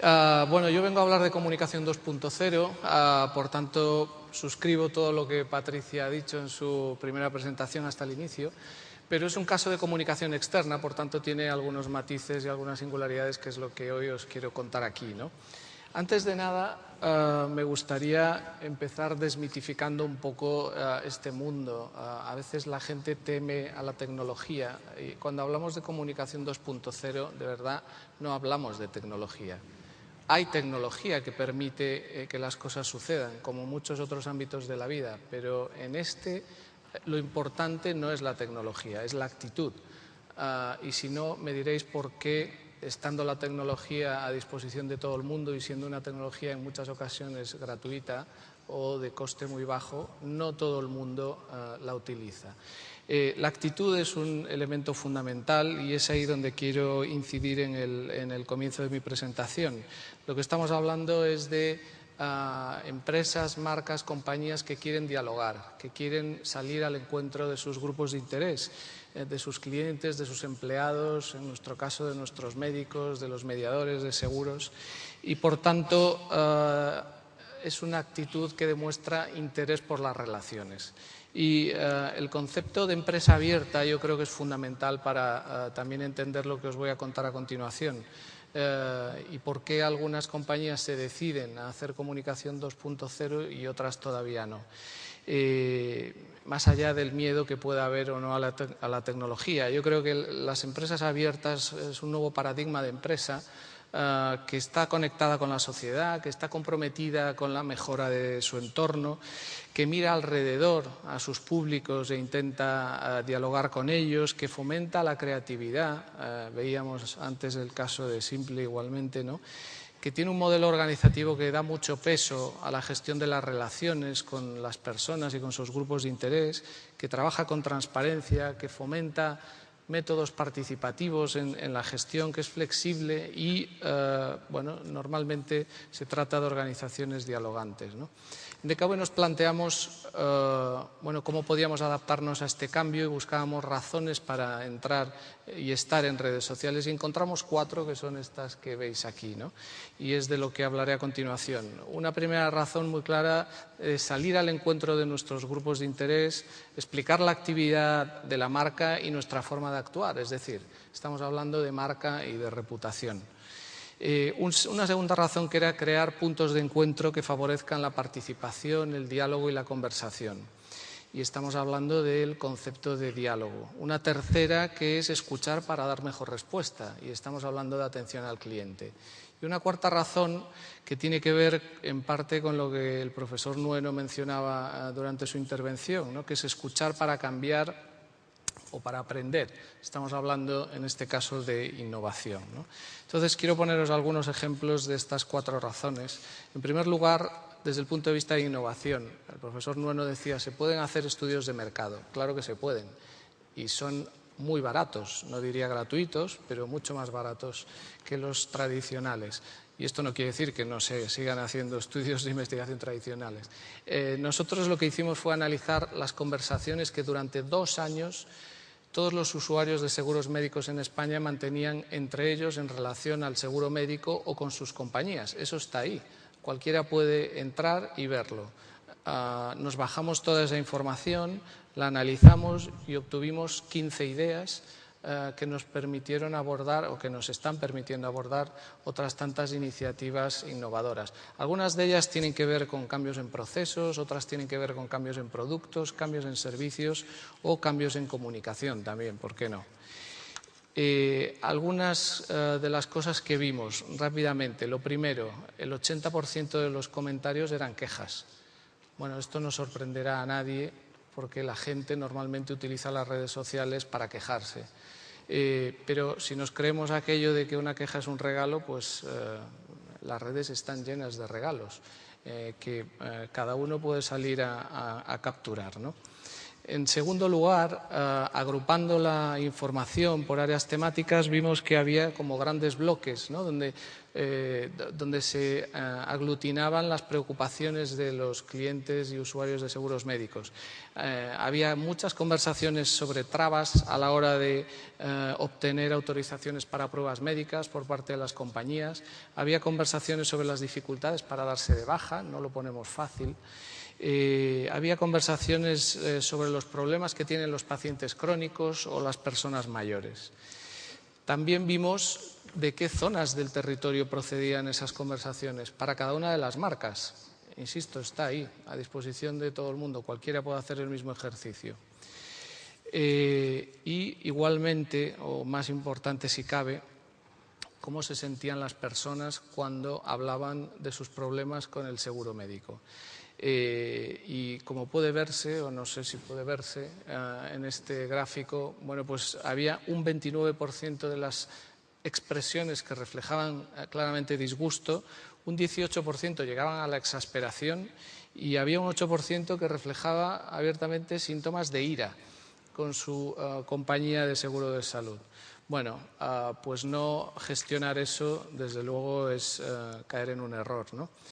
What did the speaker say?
Bueno, yo vengo a hablar de comunicación 2.0, por tanto suscribo todo lo que Patricia ha dicho en su primera presentación hasta el inicio, pero es un caso de comunicación externa, por tanto tiene algunos matices y algunas singularidades, que es lo que hoy os quiero contar aquí, ¿no? Antes de nada, me gustaría empezar desmitificando un poco este mundo. A veces la gente teme a la tecnología y cuando hablamos de comunicación 2.0, de verdad, no hablamos de tecnología. Hay tecnología que permite que las cosas sucedan, como en muchos otros ámbitos de la vida, pero en lo importante no es la tecnología, es la actitud. Y si no, me diréis por qué, estando la tecnología a disposición de todo el mundo y siendo una tecnología en muchas ocasiones gratuita o de coste muy bajo, no todo el mundo la utiliza. La actitud es un elemento fundamental y es ahí donde quiero incidir en el comienzo de mi presentación. Lo que estamos hablando es de empresas, marcas, compañías que quieren dialogar, que quieren salir al encuentro de sus grupos de interés, de sus clientes, de sus empleados, en nuestro caso de nuestros médicos, de los mediadores de seguros y, por tanto, es una actitud que demuestra interés por las relaciones. Y el concepto de empresa abierta yo creo que es fundamental para también entender lo que os voy a contar a continuación. Y por qué algunas compañías se deciden a hacer comunicación 2.0 y otras todavía no. Más allá del miedo que pueda haber o no a la tecnología. Yo creo que las empresas abiertas es un nuevo paradigma de empresa que está conectada con la sociedad, que está comprometida con la mejora de su entorno, que mira alrededor a sus públicos e intenta dialogar con ellos, que fomenta la creatividad. Veíamos antes el caso de Simple igualmente, ¿no? Que tiene un modelo organizativo que da mucho peso a la gestión de las relaciones con las personas y con sus grupos de interés, que trabaja con transparencia, que fomenta métodos participativos en la gestión, que es flexible y, bueno, normalmente se trata de organizaciones dialogantes, ¿no? En DKV nos planteamos bueno, cómo podíamos adaptarnos a este cambio y buscábamos razones para entrar y estar en redes sociales y encontramos 4 que son estas que veis aquí, ¿no? Y es de lo que hablaré a continuación. Una primera razón muy clara es salir al encuentro de nuestros grupos de interés, explicar la actividad de la marca y nuestra forma de actuar, es decir, estamos hablando de marca y de reputación. Una segunda razón que era crear puntos de encuentro que favorezcan la participación, el diálogo y la conversación. Y estamos hablando del concepto de diálogo. Una tercera que es escuchar para dar mejor respuesta y estamos hablando de atención al cliente. Y una cuarta razón que tiene que ver en parte con lo que el profesor Nueno mencionaba durante su intervención, ¿no? Que es escuchar para cambiar o para aprender. Estamos hablando en este caso de innovación, ¿no? Entonces quiero poneros algunos ejemplos de estas 4 razones. En primer lugar, desde el punto de vista de innovación, el profesor Nueno decía, ¿se pueden hacer estudios de mercado? Claro que se pueden y son muy baratos, no diría gratuitos, pero mucho más baratos que los tradicionales. Y esto no quiere decir que no se sigan haciendo estudios de investigación tradicionales. Nosotros lo que hicimos fue analizar las conversaciones que durante 2 años todos los usuarios de seguros médicos en España mantenían entre ellos en relación al seguro médico o con sus compañías. Eso está ahí. Cualquiera puede entrar y verlo. Nos bajamos toda esa información, la analizamos y obtuvimos 15 ideas que nos permitieron abordar o que nos están permitiendo abordar otras tantas iniciativas innovadoras. Algunas de ellas tienen que ver con cambios en procesos, otras tienen que ver con cambios en productos, cambios en servicios o cambios en comunicación también, ¿por qué no? Algunas de las cosas que vimos rápidamente. Lo primero, el 80% de los comentarios eran quejas. Bueno, esto no sorprenderá a nadie porque la gente normalmente utiliza las redes sociales para quejarse. Pero si nos creemos aquello de que una queja es un regalo, pues las redes están llenas de regalos que cada uno puede salir a capturar, ¿no? En segundo lugar, agrupando la información por áreas temáticas, vimos que había como grandes bloques, ¿no? donde se aglutinaban las preocupaciones de los clientes y usuarios de seguros médicos. Había muchas conversaciones sobre trabas a la hora de obtener autorizaciones para pruebas médicas por parte de las compañías. Había conversaciones sobre las dificultades para darse de baja, no lo ponemos fácil. Había conversaciones sobre los problemas que tienen los pacientes crónicos o las personas mayores. También vimos de qué zonas del territorio procedían esas conversaciones para cada una de las marcas. Insisto, está ahí, a disposición de todo el mundo, cualquiera puede hacer el mismo ejercicio. Y igualmente, o más importante si cabe, cómo se sentían las personas cuando hablaban de sus problemas con el seguro médico. Y como puede verse, o no sé si puede verse en este gráfico, bueno, pues había un 29% de las expresiones que reflejaban claramente disgusto, un 18% llegaban a la exasperación y había un 8% que reflejaba abiertamente síntomas de ira con su compañía de seguro de salud. Bueno, pues no gestionar eso, desde luego, es caer en un error, ¿no?